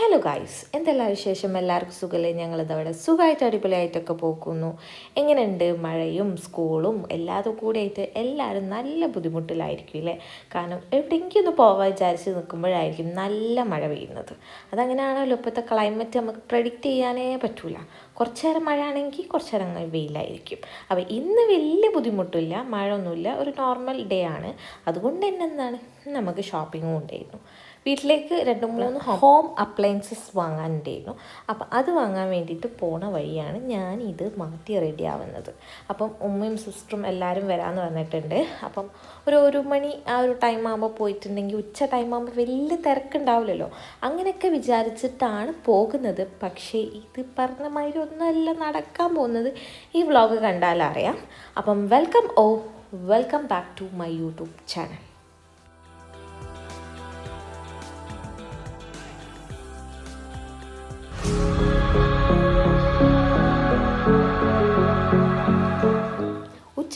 Hello guys, എന്തെല്ലാം വിശേഷം? എല്ലാവർക്കും സുഖമല്ലേ? ഞങ്ങളിതവിടെ സുഖമായിട്ട് അടിപൊളിയായിട്ടൊക്കെ പോകുന്നു. എങ്ങനെയുണ്ട്? മഴയും സ്കൂളും എല്ലാതും കൂടെ ആയിട്ട് എല്ലാവരും നല്ല ബുദ്ധിമുട്ടിലായിരിക്കും അല്ലേ? കാരണം എവിടെയെങ്കിലും ഒന്ന് പോകാൻ വിചാരിച്ച് നിൽക്കുമ്പോഴായിരിക്കും നല്ല മഴ പെയ്യുന്നത്. അതങ്ങനെയാണല്ലോ, ഇപ്പോഴത്തെ ക്ലൈമറ്റ് നമുക്ക് പ്രെഡിക്റ്റ് ചെയ്യാനേ പറ്റില്ല. കുറച്ച് നേരം മഴ ആണെങ്കിൽ കുറച്ച് നേരം അങ്ങനെ വെയിലായിരിക്കും. അപ്പോൾ ഇന്ന് വലിയ ബുദ്ധിമുട്ടില്ല, മഴ ഒന്നുമില്ല, ഒരു നോർമൽ ഡേ ആണ്. അതുകൊണ്ട് തന്നെ എന്താണ്, നമുക്ക് ഷോപ്പിങ്ങും ഉണ്ടായിരുന്നു. വീട്ടിലേക്ക് 2-3 ഹോം അപ്ലയൻസസ് വാങ്ങാനുണ്ടായിരുന്നു. അപ്പം അത് വാങ്ങാൻ വേണ്ടിയിട്ട് പോണ വഴിയാണ് ഞാൻ ഇത് മാറ്റി റെഡി ആവുന്നത്. അപ്പം ഉമ്മയും സിസ്റ്ററും എല്ലാവരും വരാമെന്ന് പറഞ്ഞിട്ടുണ്ട്. അപ്പം ഒരു മണി ആ ഒരു ടൈം ആകുമ്പോൾ പോയിട്ടുണ്ടെങ്കിൽ ഉച്ച ടൈം ആകുമ്പോൾ വലിയ തിരക്കുണ്ടാവില്ലല്ലോ. അങ്ങനെയൊക്കെ വിചാരിച്ചിട്ടാണ് പോകുന്നത്. പക്ഷേ ഇത് പറഞ്ഞ മാതിരി ഒന്നുമല്ല നടക്കാൻ പോകുന്നത്. ഈ വ്ളോഗ് കണ്ടാലറിയാം. അപ്പം welcome back to my YouTube channel.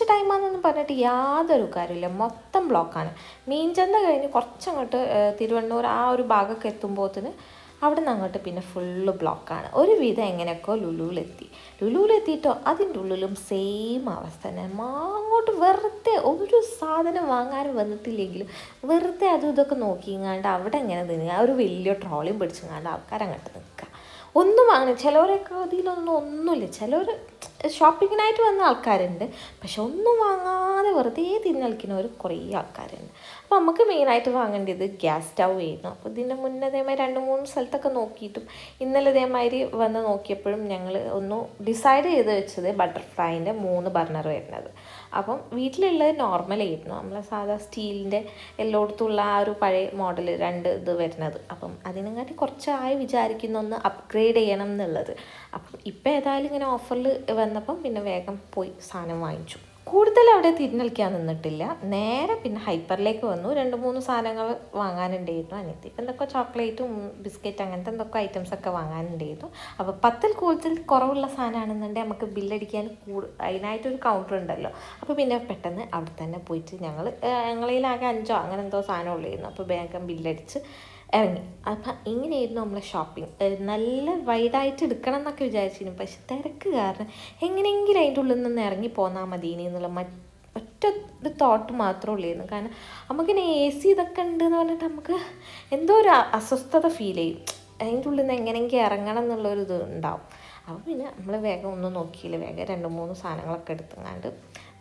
ടൈമാണെന്നൊന്നും പറഞ്ഞിട്ട് യാതൊരു കാര്യമില്ല, മൊത്തം ബ്ലോക്കാണ്. മീൻചന്ത കഴിഞ്ഞ് കുറച്ചങ്ങോട്ട് തിരുവണ്ണൂർ ആ ഒരു ഭാഗമൊക്കെ എത്തുമ്പോഴത്തിന് അവിടെ നിന്ന് അങ്ങോട്ട് പിന്നെ ഫുള്ള് ബ്ലോക്കാണ്. ഒരുവിധം എങ്ങനെയൊക്കെയോ ലുലുവിലെത്തിയിട്ടോ അതിൻ്റെ ഉള്ളിലും സെയിം അവസ്ഥ തന്നെ. അങ്ങോട്ട് വെറുതെ ഒരു സാധനം വാങ്ങാനും വന്നിട്ടില്ലെങ്കിലും വെറുതെ അതും ഇതൊക്കെ നോക്കിങ്ങാണ്ട് അവിടെ എങ്ങനെ തിന്നുക, ഒരു വലിയ ട്രോളിയും പിടിച്ചങ്ങാണ്ട് ആൾക്കാരങ്ങോട്ട് നിൽക്കുക. ഒന്നും വാങ്ങണം. ചിലവരൊക്കെ ഒന്നുമില്ല. ചിലവർ ഷോപ്പിങ്ങിനായിട്ട് വന്ന ആൾക്കാരുണ്ട്, പക്ഷെ ഒന്നും വാങ്ങാതെ വെറുതെ തിന്നളിക്കുന്നവർ കുറേ ആൾക്കാരുണ്ട്. അപ്പോൾ നമുക്ക് മെയിനായിട്ട് വാങ്ങേണ്ടത് ഗ്യാസ് സ്റ്റൗ ആയിരുന്നു. അപ്പോൾ ഇതിൻ്റെ മുന്നേ ഇതേമാതിരി 2-3 സ്ഥലത്തൊക്കെ നോക്കിയിട്ടും ഇന്നലെ ഇതേമാതിരി വന്ന് നോക്കിയപ്പോഴും ഞങ്ങൾ ഒന്ന് ഡിസൈഡ് ചെയ്ത് വെച്ചത് ബട്ടർഫ്ലൈൻ്റെ 3 ബർണർ വരുന്നത്. അപ്പം വീട്ടിലുള്ളത് നോർമലായിരുന്നു, നമ്മളെ സാധാ സ്റ്റീലിൻ്റെ എല്ലായിടത്തുള്ള ആ ഒരു പഴയ മോഡൽ 2 ഇത് വരുന്നത്. അപ്പം അതിനെക്കാട്ടി കുറച്ചായി വിചാരിക്കുന്ന ഒന്ന് അപ്ഗ്രേഡ് ചെയ്യണം എന്നുള്ളത്. അപ്പം ഇപ്പം ഏതായാലും ഇങ്ങനെ ഓഫറിൽ വന്നപ്പം പിന്നെ വേഗം പോയി സാധനം വാങ്ങിച്ചു. കൂടുതൽ അവിടെ തിരിഞ്ഞളിക്കാൻ നിന്നിട്ടില്ല. നേരെ പിന്നെ ഹൈപ്പറിലേക്ക് വന്നു. 2-3 സാധനങ്ങൾ വാങ്ങാനുണ്ടായിരുന്നു. അനിയത്തിക്ക് എന്തൊക്കെ ചോക്ലേറ്റും ബിസ്ക്കറ്റ് അങ്ങനത്തെ എന്തൊക്കെ ഐറ്റംസൊക്കെ വാങ്ങാനുണ്ടായിരുന്നു. അപ്പോൾ 10-ൽ കൂടുതൽ കുറവുള്ള സാധനമാണെന്നുണ്ടെങ്കിൽ നമുക്ക് ബില്ലടിക്കാൻ അതിനായിട്ടൊരു കൗണ്ടർ ഉണ്ടല്ലോ. അപ്പോൾ പിന്നെ പെട്ടെന്ന് അവിടെ തന്നെ പോയിട്ട് ഞങ്ങളിലാകെ 5 അങ്ങനെ എന്തോ സാധനം ഉള്ളായിരുന്നു. അപ്പോൾ വേഗം ബില്ലടിച്ച് ഇറങ്ങി. അപ്പം ഇങ്ങനെയായിരുന്നു നമ്മളെ ഷോപ്പിംഗ്. നല്ല വൈഡായിട്ട് എടുക്കണം എന്നൊക്കെ വിചാരിച്ചിരുന്നു, പക്ഷെ തിരക്ക് കാരണം എങ്ങനെയെങ്കിലും അതിൻ്റെ ഉള്ളിൽ നിന്ന് ഇറങ്ങി പോന്നാൽ മതി എന്നുള്ള ഒറ്റ ഒരു തോട്ട് മാത്രമേ ഉള്ളായിരുന്നു. കാരണം നമുക്കിങ്ങനെ AC ഇതൊക്കെ ഉണ്ടെന്ന് പറഞ്ഞിട്ട് നമുക്ക് എന്തോ ഒരു അസ്വസ്ഥത ഫീൽ ചെയ്യും. അതിൻ്റെ ഉള്ളിൽ നിന്ന് എങ്ങനെയെങ്കിലും ഇറങ്ങണം എന്നുള്ളൊരു ഇത് ഉണ്ടാവും. അപ്പോൾ പിന്നെ നമ്മൾ വേഗം ഒന്നും നോക്കിയില്ല, വേഗം 2-3 സാധനങ്ങളൊക്കെ എടുത്തങ്ങാണ്ട്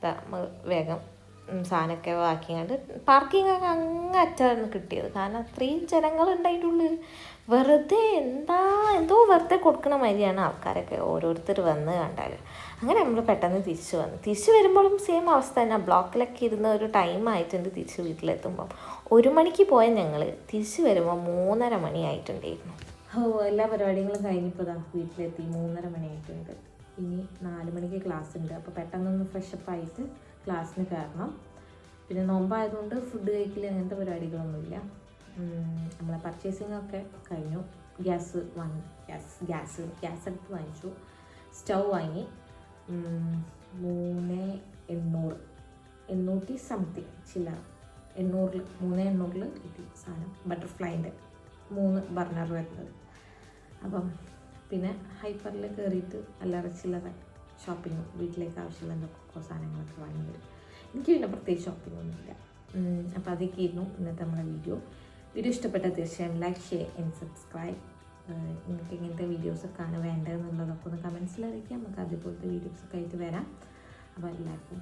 നമ്മൾ വേഗം സാധനമൊക്കെ വാക്കിങ്ങാണ്ട് പാർക്കിങ്ങൊക്കെ അങ്ങ് അറ്റായിരുന്നു കിട്ടിയത്. കാരണം അത്രയും ജനങ്ങളുണ്ട് അതിൻ്റെ ഉള്ളിൽ. വെറുതെ എന്തോ വെറുതെ കൊടുക്കണ മാതിരിയാണ് ആൾക്കാരൊക്കെ ഓരോരുത്തർ വന്ന് കണ്ടാൽ. അങ്ങനെ നമ്മൾ പെട്ടെന്ന് തിരിച്ചു വരുമ്പോഴും സെയിം അവസ്ഥ തന്നെ. ബ്ലോക്കിലൊക്കെ ഇരുന്ന് ഒരു ടൈം ആയിട്ടുണ്ട്. തിരിച്ച് വീട്ടിലെത്തുമ്പം 1 മണിക്ക് പോയ ഞങ്ങൾ തിരിച്ചു വരുമ്പോൾ 3:30 മണി ആയിട്ടുണ്ടായിരുന്നു. എല്ലാ പരിപാടികളും കഴിഞ്ഞപ്പോൾ വീട്ടിലെത്തി 3:30 മണി ആയിട്ടുണ്ട്. ഇനി 4 മണിക്ക് ക്ലാസ് ഉണ്ട്. അപ്പോൾ പെട്ടെന്നൊന്ന് ഫ്രഷപ്പായിട്ട് ക്ലാസ്സിന് കയറണം. പിന്നെ നോമ്പായതുകൊണ്ട് ഫുഡ് കഴിക്കൽ അങ്ങനത്തെ പരിപാടികളൊന്നുമില്ല. നമ്മളെ പർച്ചേസിങ്ങൊക്കെ കഴിഞ്ഞു. ഗ്യാസ് അടുത്ത് വാങ്ങിച്ചു. സ്റ്റൗ വാങ്ങി 3,800 സംതിങ് ചില്ലറ 3,800 കിട്ടി സാധനം. ബട്ടർഫ്ലൈൻ്റെ 3 ബർണർ വരുന്നത്. അപ്പം പിന്നെ ഹൈപ്പറിൽ കയറിയിട്ട് അല്ലറ ചില്ലറ ഷോപ്പിങ്ങും വീട്ടിലേക്ക് ആവശ്യമുള്ള എന്തൊക്കെ സാധനങ്ങളൊക്കെ വാങ്ങി വരും. എനിക്ക് പിന്നെ പ്രത്യേകിച്ച് ഷോപ്പിങ്ങൊന്നുമില്ല. അപ്പോൾ അതൊക്കെ ആയിരുന്നു ഇന്നത്തെ നമ്മുടെ വീഡിയോ ഇഷ്ടപ്പെട്ടാൽ തീർച്ചയായും ലൈക്ക്, ഷെയർ ആൻഡ് സബ്സ്ക്രൈബ്. നിങ്ങൾക്ക് ഇങ്ങനത്തെ വീഡിയോസൊക്കെയാണ് വേണ്ടതെന്നുള്ളതൊക്കെ ഒന്ന് കമൻസിൽ അറിയിക്കാം. നമുക്ക് അതുപോലത്തെ വീഡിയോസൊക്കെ ആയിട്ട് വരാം. അപ്പോൾ എല്ലാവർക്കും